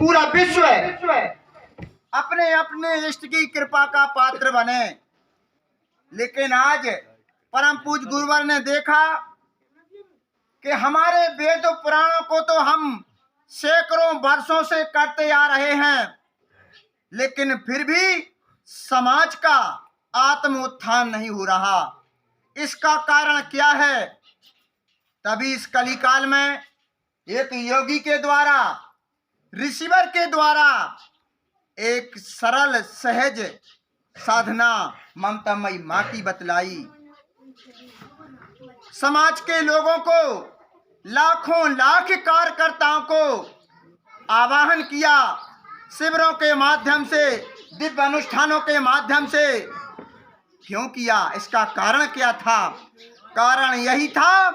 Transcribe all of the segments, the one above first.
पूरा विश्व अपने अपने इष्ट की कृपा का पात्र बने। लेकिन आज परम पूज्य गुरुवर ने देखा कि हमारे वेद पुराणों को तो हम सैकड़ों वर्षों से करते आ रहे हैं, लेकिन फिर भी समाज का आत्म उत्थान नहीं हो रहा। इसका कारण क्या है? तभी इस कलिकाल में एक योगी के द्वारा, ऋषिवर के द्वारा एक सरल सहज साधना ममतामयी माँ की बतलाई। समाज के लोगों को, लाखों लाख कार्यकर्ताओं को आवाहन किया शिविरों के माध्यम से, दिव्य अनुष्ठानों के माध्यम से। क्यों किया? इसका कारण क्या था? कारण यही था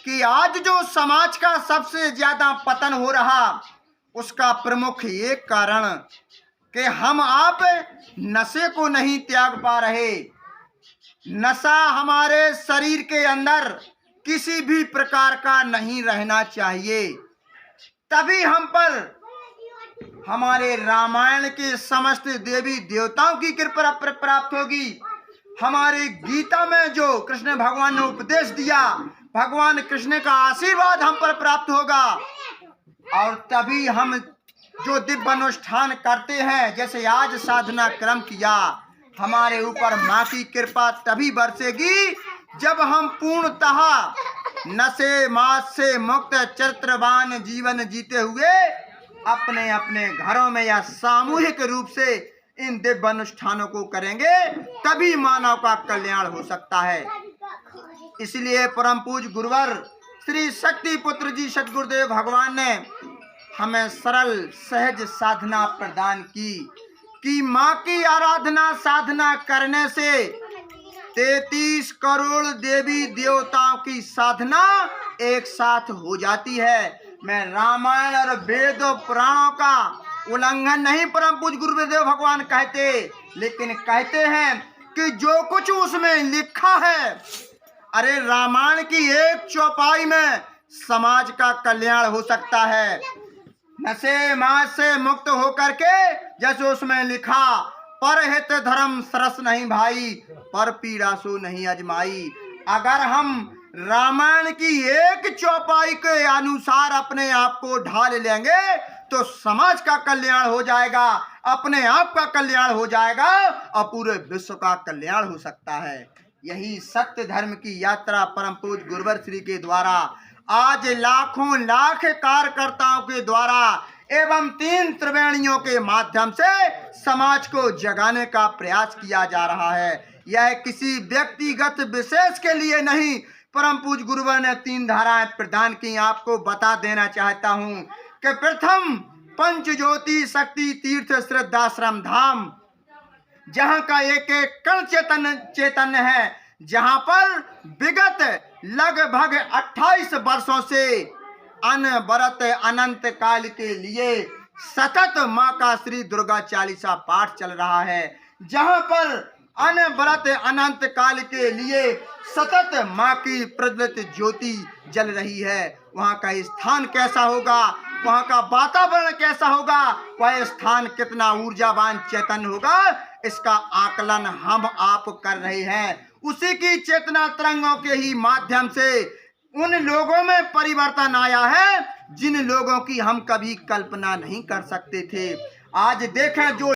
कि आज जो समाज का सबसे ज्यादा पतन हो रहा, उसका प्रमुख एक कारण कि हम आप नशे को नहीं त्याग पा रहे। नशा हमारे शरीर के अंदर किसी भी प्रकार का नहीं रहना चाहिए। तभी हम पर हमारे रामायण के समस्त देवी देवताओं की कृपा प्राप्त होगी। हमारे गीता में जो कृष्ण भगवान ने उपदेश दिया, भगवान कृष्ण का आशीर्वाद हम पर प्राप्त होगा। और तभी हम जो दिव्य अनुष्ठान करते हैं, जैसे आज साधना क्रम किया, हमारे ऊपर माँ की कृपा तभी बरसेगी जब हम पूर्णतः नशे मास से मुक्त चरित्रवान जीवन जीते हुए अपने अपने घरों में या सामूहिक रूप से इन दिव्य अनुष्ठानों को करेंगे। तभी मानव का कल्याण हो सकता है। इसलिए परम पूज्य गुरुवर श्री शक्ति पुत्र जी सतगुरुदेव भगवान ने हमें सरल सहज साधना प्रदान की कि माँ की आराधना साधना करने से 33 करोड़ देवी देवताओं की साधना एक साथ हो जाती है। मैं रामायण और वेद पुराणों का उल्लंघन नहीं परम पूज्य गुरुदेव भगवान कहते, लेकिन कहते हैं कि जो कुछ उसमें लिखा है, अरे रामायण की एक चौपाई में समाज का कल्याण हो सकता है। नशे मास से मुक्त होकर के, जैसे उसमें लिखा, परहित धर्म सरस नहीं भाई, पर पीड़ा सो नहीं अजमाई। अगर हम रामायण की एक चौपाई के अनुसार अपने आप को ढाल लेंगे तो समाज का कल्याण हो जाएगा, अपने आप का कल्याण हो जाएगा और पूरे विश्व का कल्याण हो सकता है। यही सत्य धर्म की यात्रा परम पूज्य गुरुवर श्री के द्वारा आज लाखों लाख कार्यकर्ताओं के द्वारा एवं 3 त्रिवेणियों के माध्यम से समाज को जगाने का प्रयास किया जा रहा है। यह किसी व्यक्तिगत विशेष के लिए नहीं, परम पूज्य गुरुवर ने 3 धाराएं प्रदान की। आपको बता देना चाहता हूं कि प्रथम पंच ज्योति शक्ति तीर्थ श्रद्धाश्रम धाम, जहां का एक एक कण चैतन्य है, जहां पर विगत लगभग 28 वर्षों से अनवरत अनंत काल के लिए सतत माँ का श्री दुर्गा चालीसा पाठ चल रहा है, जहां पर अनवरत अनंत काल के लिए सतत माँ की प्रज्वलित ज्योति जल रही है। वहाँ का स्थान कैसा होगा, वहाँ का वातावरण कैसा होगा, वह स्थान कितना ऊर्जावान चैतन्य होगा, इसका आकलन हम आप कर रहे हैं। उसी की चेतना तरंगों के ही माध्यम से उन लोगों में परिवर्तन आया है जिन लोगों की हम कभी कल्पना नहीं कर सकते थे। आज देखें, जो